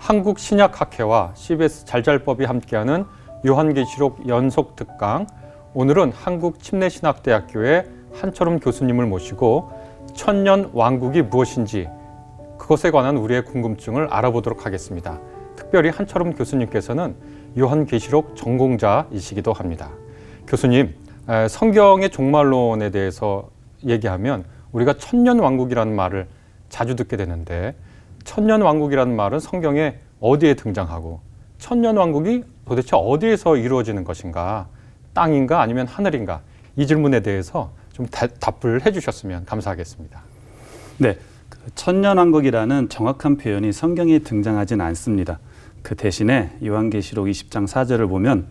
한국신약학회와 CBS 잘잘법이 함께하는 요한계시록 연속 특강. 오늘은 한국침례신학대학교의 한철음 교수님을 모시고 천년 왕국이 무엇인지 그것에 관한 우리의 궁금증을 알아보도록 하겠습니다. 특별히 한철음 교수님께서는 요한계시록 전공자이시기도 합니다. 교수님, 성경의 종말론에 대해서 얘기하면 우리가 천년왕국이라는 말을 자주 듣게 되는데 천년왕국이라는 말은 성경에 어디에 등장하고 천년왕국이 도대체 어디에서 이루어지는 것인가? 땅인가 아니면 하늘인가? 이 질문에 대해서 좀 답을 해주셨으면 감사하겠습니다. 네, 천년왕국이라는 정확한 표현이 성경에 등장하진 않습니다. 그 대신에 요한계시록 20장 4절을 보면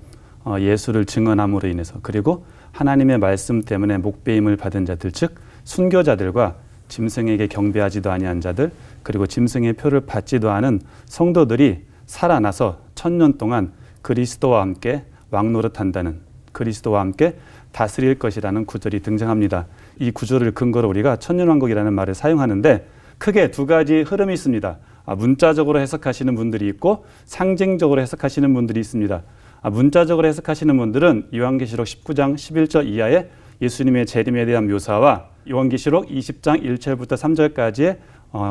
예수를 증언함으로 인해서 그리고 하나님의 말씀 때문에 목배임을 받은 자들 즉 순교자들과 짐승에게 경배하지도 아니한 자들 그리고 짐승의 표를 받지도 않은 성도들이 살아나서 천년 동안 그리스도와 함께 왕노릇한다는 그리스도와 함께 다스릴 것이라는 구절이 등장합니다. 이 구절을 근거로 우리가 천년왕국이라는 말을 사용하는데 크게 두 가지 흐름이 있습니다. 문자적으로 해석하시는 분들이 있고 상징적으로 해석하시는 분들이 있습니다. 문자적으로 해석하시는 분들은 요한계시록 19장 11절 이하의 예수님의 재림에 대한 묘사와 요한계시록 20장 1절부터 3절까지의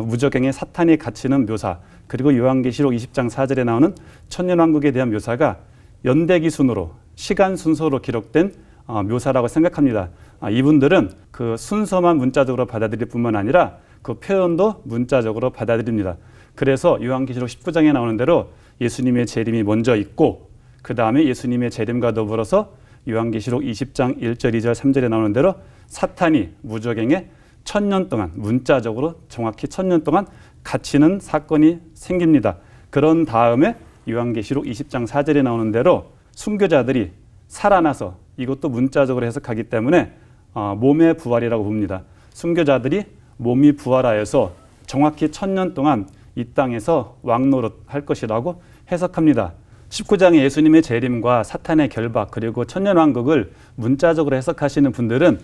무저갱의 사탄이 갇히는 묘사 그리고 요한계시록 20장 4절에 나오는 천년왕국에 대한 묘사가 연대기 순으로 시간 순서로 기록된 묘사라고 생각합니다. 이분들은 그 순서만 문자적으로 받아들일 뿐만 아니라 그 표현도 문자적으로 받아들입니다. 그래서 요한계시록 19장에 나오는 대로 예수님의 재림이 먼저 있고 그 다음에 예수님의 재림과 더불어서 요한계시록 20장 1절, 2절, 3절에 나오는 대로 사탄이 무저갱에 천년 동안 문자적으로 정확히 천년 동안 갇히는 사건이 생깁니다. 그런 다음에 요한계시록 20장 4절에 나오는 대로 순교자들이 살아나서 이것도 문자적으로 해석하기 때문에 몸의 부활이라고 봅니다. 순교자들이 몸이 부활하여서 정확히 천년 동안 이 땅에서 왕노릇할 것이라고 해석합니다. 19장의 예수님의 재림과 사탄의 결박 그리고 천년왕국을 문자적으로 해석하시는 분들은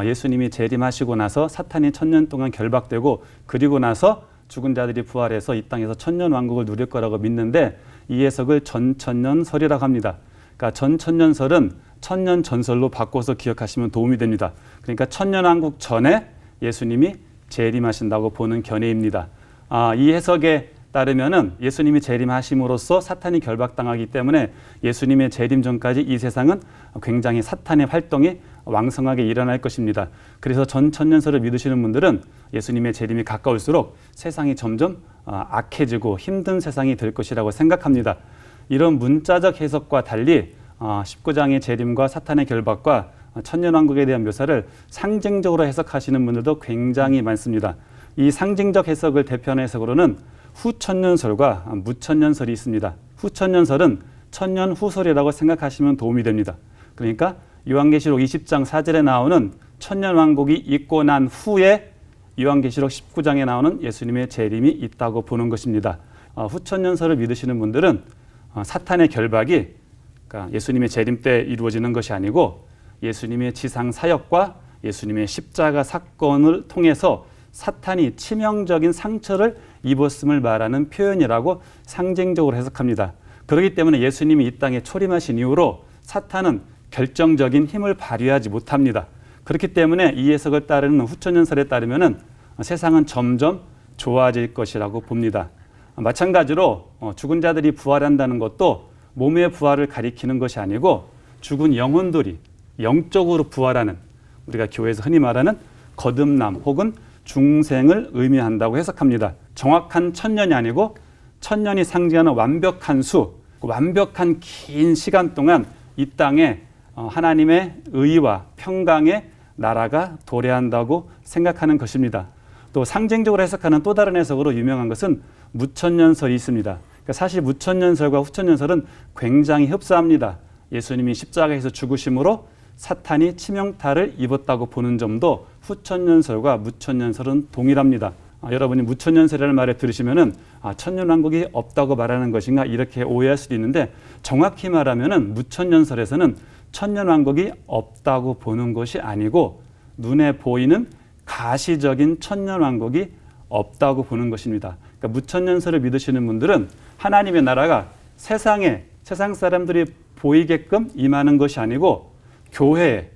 예수님이 재림하시고 나서 사탄이 천년 동안 결박되고 그리고 나서 죽은 자들이 부활해서 이 땅에서 천년왕국을 누릴 거라고 믿는데 이 해석을 전천년설이라고 합니다. 그러니까 전천년설은 천년전설로 바꿔서 기억하시면 도움이 됩니다. 그러니까 천년왕국 전에 예수님이 재림하신다고 보는 견해입니다. 이 해석에 따르면은 예수님이 재림하심으로써 사탄이 결박당하기 때문에 예수님의 재림 전까지 이 세상은 굉장히 사탄의 활동이 왕성하게 일어날 것입니다. 그래서 전천년설을 믿으시는 분들은 예수님의 재림이 가까울수록 세상이 점점 악해지고 힘든 세상이 될 것이라고 생각합니다. 이런 문자적 해석과 달리 19장의 재림과 사탄의 결박과 천년왕국에 대한 묘사를 상징적으로 해석하시는 분들도 굉장히 많습니다. 이 상징적 해석을 대표하는 해석으로는 후천년설과 무천년설이 있습니다. 후천년설은 천년 후설이라고 생각하시면 도움이 됩니다. 그러니까 요한계시록 20장 4절에 나오는 천년왕국이 있고 난 후에 요한계시록 19장에 나오는 예수님의 재림이 있다고 보는 것입니다. 후천년설을 믿으시는 분들은 사탄의 결박이 그러니까 예수님의 재림 때 이루어지는 것이 아니고 예수님의 지상 사역과 예수님의 십자가 사건을 통해서 사탄이 치명적인 상처를 입었음을 말하는 표현이라고 상징적으로 해석합니다. 그렇기 때문에 예수님이 이 땅에 초림하신 이후로 사탄은 결정적인 힘을 발휘하지 못합니다. 그렇기 때문에 이 해석을 따르는 후천년설에 따르면 세상은 점점 좋아질 것이라고 봅니다. 마찬가지로 죽은 자들이 부활한다는 것도 몸의 부활을 가리키는 것이 아니고 죽은 영혼들이 영적으로 부활하는 우리가 교회에서 흔히 말하는 거듭남 혹은 중생을 의미한다고 해석합니다. 정확한 천년이 아니고 천년이 상징하는 완벽한 수, 완벽한 긴 시간 동안 이 땅에 하나님의 의와 평강의 나라가 도래한다고 생각하는 것입니다. 또 상징적으로 해석하는 또 다른 해석으로 유명한 것은 무천년설이 있습니다. 그러니까 사실 무천년설과 후천년설은 굉장히 흡사합니다. 예수님이 십자가에서 죽으심으로 사탄이 치명타를 입었다고 보는 점도 후천년설과 무천년설은 동일합니다. 여러분이 무천년설이라는 말에 들으시면은 천년왕국이 없다고 말하는 것인가 이렇게 오해할 수도 있는데 정확히 말하면은 무천년설에서는 천년왕국이 없다고 보는 것이 아니고 눈에 보이는 가시적인 천년왕국이 없다고 보는 것입니다. 그러니까 무천년설을 믿으시는 분들은 하나님의 나라가 세상 사람들이 보이게끔 임하는 것이 아니고 교회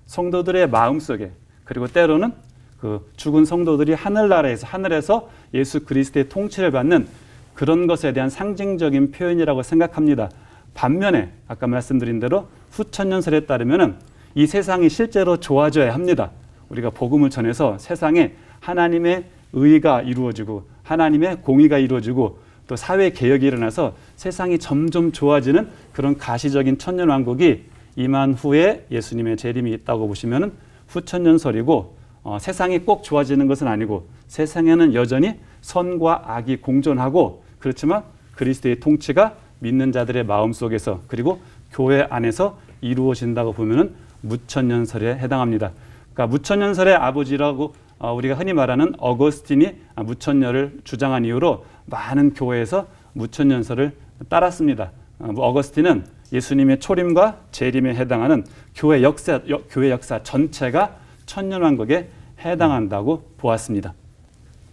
성도들의 마음속에, 그리고 때로는 그 죽은 성도들이 하늘에서 예수 그리스도의 통치를 받는 그런 것에 대한 상징적인 표현이라고 생각합니다. 반면에 아까 말씀드린 대로 후천년설에 따르면은 이 세상이 실제로 좋아져야 합니다. 우리가 복음을 전해서 세상에 하나님의 의가 이루어지고 하나님의 공의가 이루어지고 또 사회 개혁이 일어나서 세상이 점점 좋아지는 그런 가시적인 천년왕국이 임한 후에 예수님의 재림이 있다고 보시면은 후천년설이고, 세상이 꼭 좋아지는 것은 아니고 세상에는 여전히 선과 악이 공존하고, 그렇지만 그리스도의 통치가 믿는 자들의 마음속에서 그리고 교회 안에서 이루어진다고 보면은 무천년설에 해당합니다. 그러니까 무천년설의 아버지라고 우리가 흔히 말하는 어거스틴이 무천년을 주장한 이후로 많은 교회에서 무천년설을 따랐습니다. 어거스틴은 예수님의 초림과 재림에 해당하는 교회 역사 전체가 천년왕국에 해당한다고 보았습니다.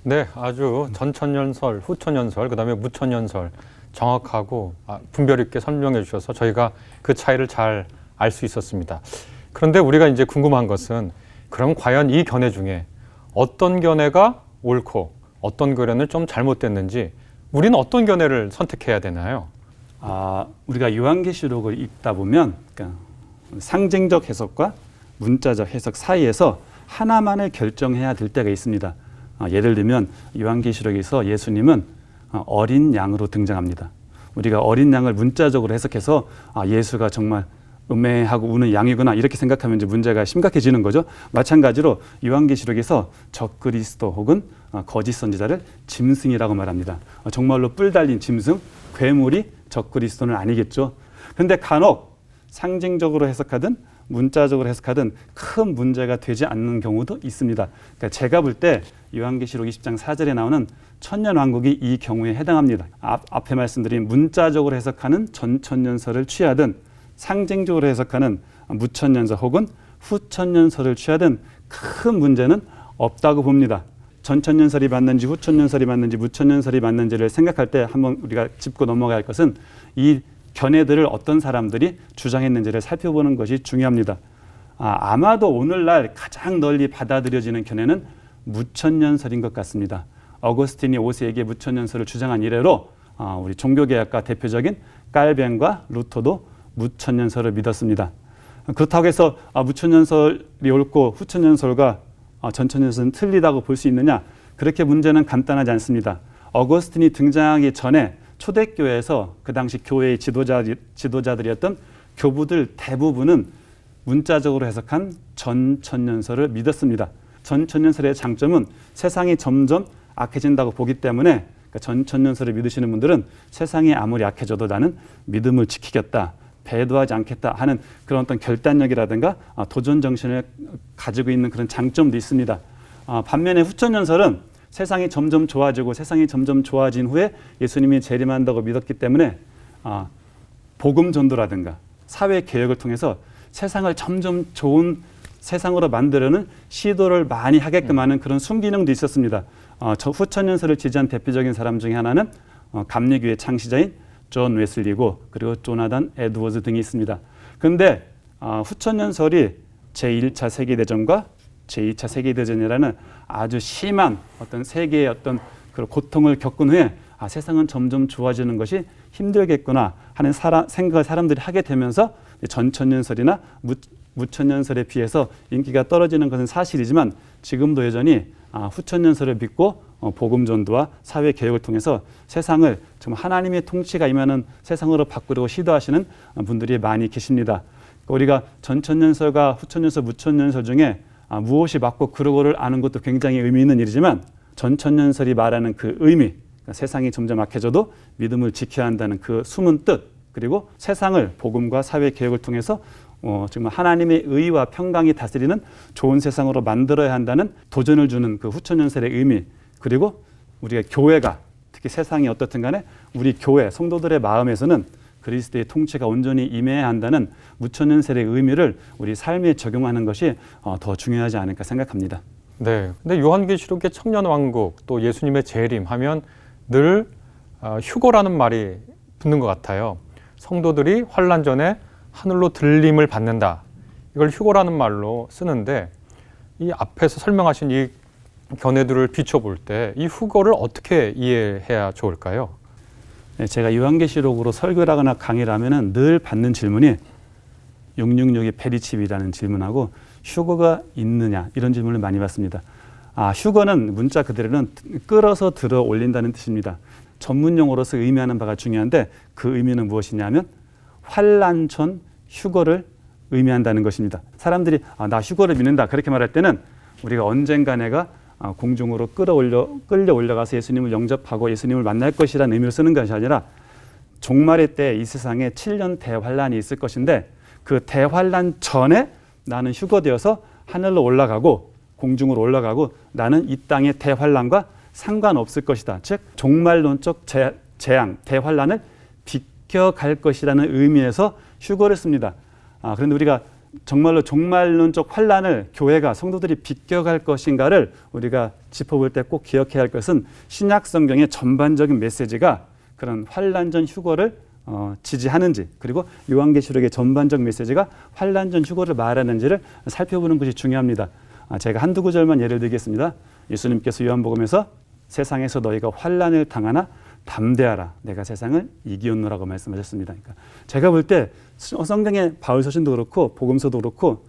네, 아주 전천년설, 후천년설, 그다음에 무천년설 정확하고 분별 있게 설명해 주셔서 저희가 그 차이를 잘 알 수 있었습니다. 그런데 우리가 이제 궁금한 것은, 그럼 과연 이 견해 중에 어떤 견해가 옳고 어떤 견해는 좀 잘못됐는지 우리는 어떤 견해를 선택해야 되나요? 우리가 요한계시록을 읽다 보면 그러니까 상징적 해석과 문자적 해석 사이에서 하나만을 결정해야 될 때가 있습니다. 예를 들면 요한계시록에서 예수님은 어린 양으로 등장합니다. 우리가 어린 양을 문자적으로 해석해서 예수가 정말 음해하고 우는 양이구나 이렇게 생각하면 이제 문제가 심각해지는 거죠. 마찬가지로 요한계시록에서 적그리스도 혹은 거짓 선지자를 짐승이라고 말합니다. 정말로 뿔 달린 짐승, 괴물이 적그리스도는 아니겠죠. 그런데 간혹 상징적으로 해석하든 문자적으로 해석하든 큰 문제가 되지 않는 경우도 있습니다. 그러니까 제가 볼 때 요한계시록 20장 4절에 나오는 천년왕국이 이 경우에 해당합니다. 앞에 말씀드린 문자적으로 해석하는 전천년설을 취하든 상징적으로 해석하는 무천년설 혹은 후천년설을 취하든 큰 문제는 없다고 봅니다. 전천년설이 맞는지 후천년설이 맞는지 무천년설이 맞는지를 생각할 때 한번 우리가 짚고 넘어가야 할 것은 이 견해들을 어떤 사람들이 주장했는지를 살펴보는 것이 중요합니다. 아마도 오늘날 가장 널리 받아들여지는 견해는 무천년설인 것 같습니다. 어거스틴이 5세기에 무천년설을 주장한 이래로 우리 종교개혁가 대표적인 깔뱅과 루터도 무천년설을 믿었습니다. 그렇다고 해서 무천년설이 옳고 후천년설과 전천년설은 틀리다고 볼 수 있느냐? 그렇게 문제는 간단하지 않습니다. 어거스틴이 등장하기 전에 초대교회에서 그 당시 교회의 지도자들이었던 교부들 대부분은 문자적으로 해석한 전천년설을 믿었습니다. 전천년설의 장점은 세상이 점점 악해진다고 보기 때문에 전천년설을 믿으시는 분들은 세상이 아무리 악해져도 나는 믿음을 지키겠다, 배도하지 않겠다 하는 그런 어떤 결단력이라든가 도전 정신을 가지고 있는 그런 장점도 있습니다. 반면에 후천년설은 세상이 점점 좋아지고 세상이 점점 좋아진 후에 예수님이 재림한다고 믿었기 때문에 복음 전도라든가 사회 개혁을 통해서 세상을 점점 좋은 세상으로 만들려는 시도를 많이 하게끔 하는 그런 순기능도 있었습니다. 후천년설을 지지한 대표적인 사람 중에 하나는 감리교회 창시자인 존 웨슬리고 그리고 조나단 에드워즈 등이 있습니다. 그런데 후천년설이 제1차 세계대전과 제2차 세계대전이라는 아주 심한 어떤 세계의 어떤 그런 고통을 겪은 후에 세상은 점점 좋아지는 것이 힘들겠구나 하는 생각을 사람들이 하게 되면서 전천년설이나 무천년설에 비해서 인기가 떨어지는 것은 사실이지만 지금도 여전히 후천년설을 믿고 복음 전도와 사회 개혁을 통해서 세상을 정말 하나님의 통치가 임하는 세상으로 바꾸려고 시도하시는 분들이 많이 계십니다. 우리가 전천년설과 후천년설, 무천년설 중에 무엇이 맞고 그르고를 아는 것도 굉장히 의미 있는 일이지만 전천년설이 말하는 그 의미, 그러니까 세상이 점점 악해져도 믿음을 지켜야 한다는 그 숨은 뜻, 그리고 세상을 복음과 사회 개혁을 통해서 정말 하나님의 의와 평강이 다스리는 좋은 세상으로 만들어야 한다는 도전을 주는 그 후천년설의 의미, 그리고 우리가 교회가 특히 세상이 어떻든 간에 우리 교회 성도들의 마음에서는 그리스도의 통치가 온전히 임해야 한다는 무천년설의 의미를 우리 삶에 적용하는 것이 더 중요하지 않을까 생각합니다. 네. 근데 요한계시록의 청년왕국 또 예수님의 재림하면 늘 휴거라는 말이 붙는 것 같아요. 성도들이 환난 전에 하늘로 들림을 받는다. 이걸 휴거라는 말로 쓰는데 이 앞에서 설명하신 이 견해들을 비춰볼 때 이 휴거를 어떻게 이해해야 좋을까요? 네, 제가 요한계시록으로 설교를 하거나 강의를 하면은 늘 받는 질문이 666의 페리칩이라는 질문하고 휴거가 있느냐 이런 질문을 많이 받습니다. 휴거는 문자 그대로는 끌어서 들어 올린다는 뜻입니다. 전문 용어로서 의미하는 바가 중요한데 그 의미는 무엇이냐면 환난 전 휴거를 의미한다는 것입니다. 사람들이 나 휴거를 믿는다 그렇게 말할 때는 우리가 언젠가 내가 공중으로 끌려 올려가서 예수님을 영접하고 예수님을 만날 것이라는 의미로 쓰는 것이 아니라 종말의 때 이 세상에 7년 대환란이 있을 것인데 그 대환란 전에 나는 휴거되어서 하늘로 올라가고 공중으로 올라가고 나는 이 땅의 대환란과 상관없을 것이다. 즉 종말론적 재앙, 대환란을 비껴갈 것이라는 의미에서 휴거를 씁니다. 그런데 우리가 정말로 종말론적 환란을 교회가 성도들이 비껴갈 것인가를 우리가 짚어볼 때 꼭 기억해야 할 것은 신약 성경의 전반적인 메시지가 그런 환란 전 휴거를 지지하는지 그리고 요한계시록의 전반적 메시지가 환란 전 휴거를 말하는지를 살펴보는 것이 중요합니다. 제가 한두 구절만 예를 들겠습니다. 예수님께서 요한복음에서 세상에서 너희가 환란을 당하나 담대하라 내가 세상을 이기었노라고 말씀하셨습니다. 그러니까 제가 볼 때 성경의 바울서신도 그렇고 복음서도 그렇고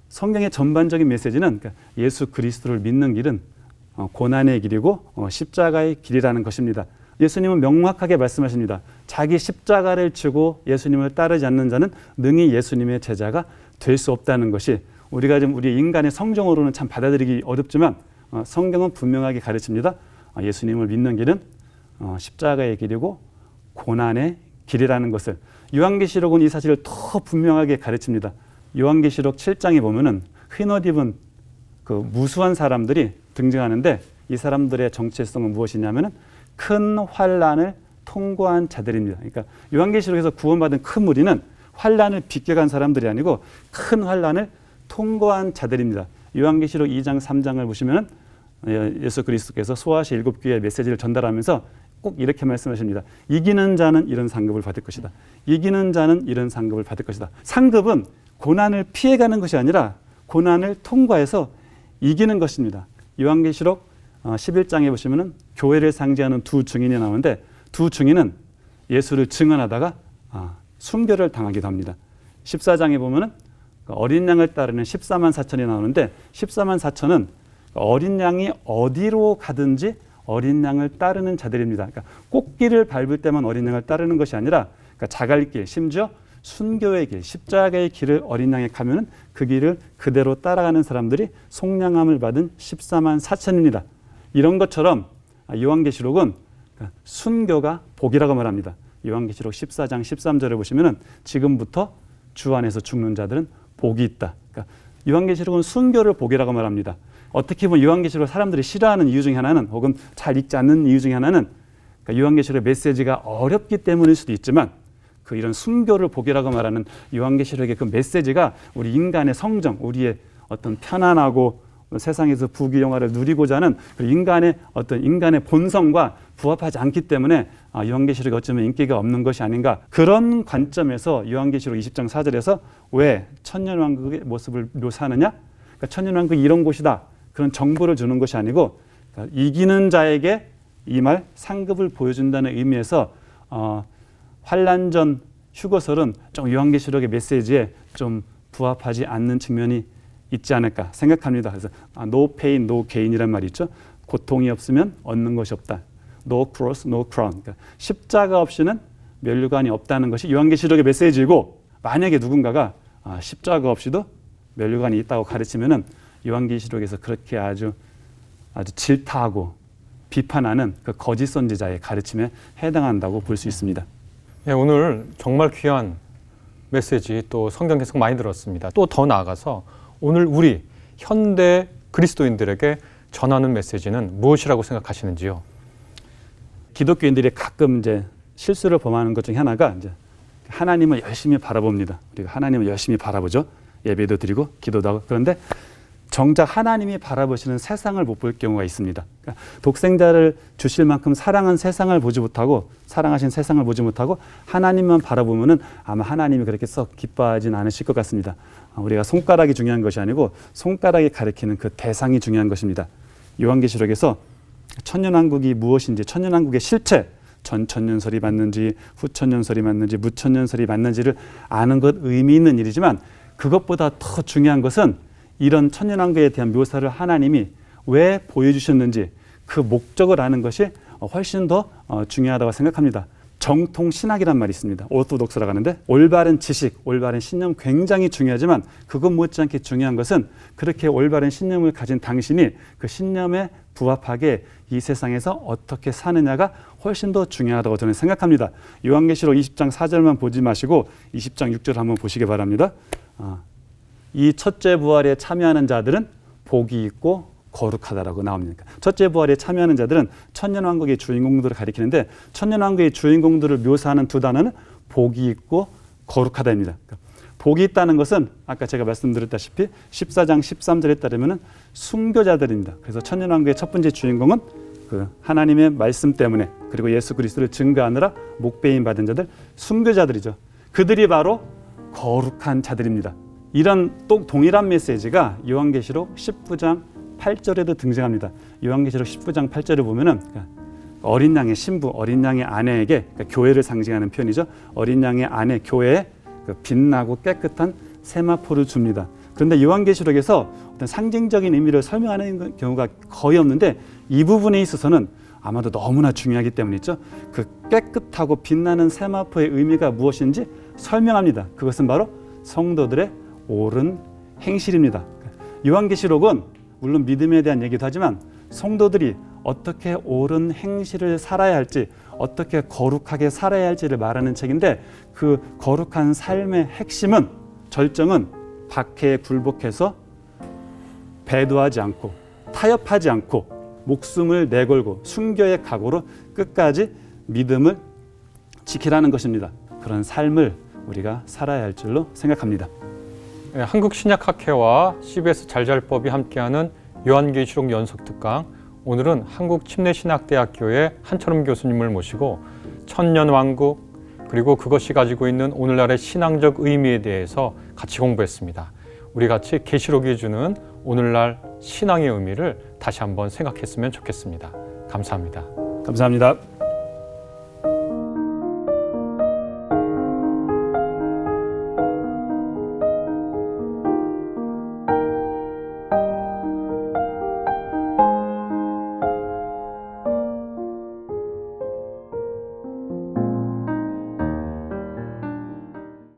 성경의 전반적인 메시지는 그러니까 예수 그리스도를 믿는 길은 고난의 길이고 십자가의 길이라는 것입니다. 예수님은 명확하게 말씀하십니다. 자기 십자가를 지고 예수님을 따르지 않는 자는 능히 예수님의 제자가 될 수 없다는 것이 우리가 지금 우리 인간의 성정으로는 참 받아들이기 어렵지만 성경은 분명하게 가르칩니다. 예수님을 믿는 길은 십자가의 길이고 고난의 길이라는 것을 요한계시록은 이 사실을 더 분명하게 가르칩니다. 요한계시록 7장에 보면은 흰옷 입은 그 무수한 사람들이 등장하는데 이 사람들의 정체성은 무엇이냐면은 큰 환란을 통과한 자들입니다. 그러니까 요한계시록에서 구원받은 큰 무리는 환란을 비껴간 사람들이 아니고 큰 환란을 통과한 자들입니다. 요한계시록 2장 3장을 보시면은 예수 그리스도께서 소아시 7교회의 메시지를 전달하면서 꼭 이렇게 말씀하십니다. 이기는 자는 이런 상급을 받을 것이다. 이기는 자는 이런 상급을 받을 것이다. 상급은 고난을 피해가는 것이 아니라 고난을 통과해서 이기는 것입니다. 요한계시록 11장에 보시면은 교회를 상징하는 두 증인이 나오는데 두 증인은 예수를 증언하다가 순교를 당하기도 합니다. 14장에 보면은 어린 양을 따르는 14만 4천이 나오는데 14만 4천은 어린 양이 어디로 가든지 어린 양을 따르는 자들입니다. 그러니까 꽃길을 밟을 때만 어린 양을 따르는 것이 아니라 그러니까 자갈길, 심지어 순교의 길, 십자가의 길을 어린 양에 가면은 그 길을 그대로 따라가는 사람들이 속량함을 받은 14만 4천입니다. 이런 것처럼 요한계시록은 순교가 복이라고 말합니다. 요한계시록 14장 13절을 보시면은 지금부터 주 안에서 죽는 자들은 복이 있다. 그러니까 요한계시록은 순교를 복이라고 말합니다. 어떻게 보면 요한계시록을 사람들이 싫어하는 이유 중에 하나는 혹은 잘 읽지 않는 이유 중에 하나는 그러니까 요한계시록의 메시지가 어렵기 때문일 수도 있지만 그 이런 순교를 복이라고 말하는 요한계시록의 그 메시지가 우리 인간의 성정, 우리의 어떤 편안하고 세상에서 부귀영화를 누리고자 하는 그 인간의 어떤 인간의 본성과 부합하지 않기 때문에 요한계시록이 어쩌면 인기가 없는 것이 아닌가. 그런 관점에서 요한계시록 20장 4절에서 왜 천년왕국의 모습을 묘사하느냐? 그러니까 천년왕국이 이런 곳이다. 그런 정보를 주는 것이 아니고 그러니까 이기는 자에게 이 말 상급을 보여준다는 의미에서 환란 전 휴거설은 좀 요한계시록의 메시지에 좀 부합하지 않는 측면이 있지 않을까 생각합니다. 그래서 no pain, no gain이란 말이 있죠. 고통이 없으면 얻는 것이 없다. No cross, no crown. 그러니까 십자가 없이는 면류관이 없다는 것이 요한계시록의 메시지이고 만약에 누군가가 십자가 없이도 면류관이 있다고 가르치면은 요한계시록에서 그렇게 아주 질타하고 비판하는 그 거짓 선지자의 가르침에 해당한다고 볼 수 있습니다. 네, 오늘 정말 귀한 메시지 또 성경 해석 많이 들었습니다. 또 더 나아가서 오늘 우리 현대 그리스도인들에게 전하는 메시지는 무엇이라고 생각하시는지요? 기독교인들이 가끔 이제 실수를 범하는 것 중에 하나가 이제 하나님을 열심히 바라봅니다. 우리가 하나님을 열심히 바라보죠. 예배도 드리고 기도도 하고. 그런데 정작 하나님이 바라보시는 세상을 못 볼 경우가 있습니다. 그러니까 독생자를 주실 만큼 사랑한 세상을 보지 못하고 사랑하신 세상을 보지 못하고 하나님만 바라보면은 아마 하나님이 그렇게 썩 기뻐하진 않으실 것 같습니다. 우리가 손가락이 중요한 것이 아니고 손가락이 가리키는 그 대상이 중요한 것입니다. 요한계시록에서 천년왕국이 무엇인지, 천년왕국의 실체, 전천년설이 맞는지 후천년설이 맞는지 무천년설이 맞는지를 아는 것 의미 있는 일이지만 그것보다 더 중요한 것은 이런 천년왕국에 대한 묘사를 하나님이 왜 보여주셨는지 그 목적을 아는 것이 훨씬 더 중요하다고 생각합니다. 정통 신학이란 말이 있습니다. 오르토독스라고 하는데 올바른 지식, 올바른 신념 굉장히 중요하지만 그것 못지않게 중요한 것은 그렇게 올바른 신념을 가진 당신이 그 신념에 부합하게 이 세상에서 어떻게 사느냐가 훨씬 더 중요하다고 저는 생각합니다. 요한계시록 20장 4절만 보지 마시고 20장 6절 한번 보시기 바랍니다. 이 첫째 부활에 참여하는 자들은 복이 있고 거룩하다라고 나옵니다. 첫째 부활에 참여하는 자들은 천년왕국의 주인공들을 가리키는데 천년왕국의 주인공들을 묘사하는 두 단어는 복이 있고 거룩하다입니다. 복이 있다는 것은 아까 제가 말씀드렸다시피 14장 13절에 따르면 순교자들입니다. 그래서 천년왕국의 첫 번째 주인공은 그 하나님의 말씀 때문에 그리고 예수 그리스도를 증거하느라 목배임 받은 자들, 순교자들이죠. 그들이 바로 거룩한 자들입니다. 이런 또 동일한 메시지가 요한계시록 19장 8절에도 등장합니다. 요한계시록 19장 8절을 보면은 어린 양의 신부, 어린 양의 아내에게 그러니까 교회를 상징하는 표현이죠. 어린 양의 아내 교회에 그 빛나고 깨끗한 세마포를 줍니다. 그런데 요한계시록에서 어떤 상징적인 의미를 설명하는 경우가 거의 없는데 이 부분에 있어서는 아마도 너무나 중요하기 때문이죠. 그 깨끗하고 빛나는 세마포의 의미가 무엇인지 설명합니다. 그것은 바로 성도들의 옳은 행실입니다. 요한계시록은 물론 믿음에 대한 얘기도 하지만 성도들이 어떻게 옳은 행실을 살아야 할지 어떻게 거룩하게 살아야 할지를 말하는 책인데 그 거룩한 삶의 핵심은 절정은 박해에 굴복해서 배도하지 않고 타협하지 않고 목숨을 내걸고 순교의 각오로 끝까지 믿음을 지키라는 것입니다. 그런 삶을 우리가 살아야 할 줄로 생각합니다. 한국신약학회와 CBS 잘잘법이 함께하는 요한계시록 연속특강, 오늘은 한국침례신학대학교의 한철음 교수님을 모시고 천년왕국 그리고 그것이 가지고 있는 오늘날의 신앙적 의미에 대해서 같이 공부했습니다. 우리 같이 계시록이 주는 오늘날 신앙의 의미를 다시 한번 생각했으면 좋겠습니다. 감사합니다. 감사합니다.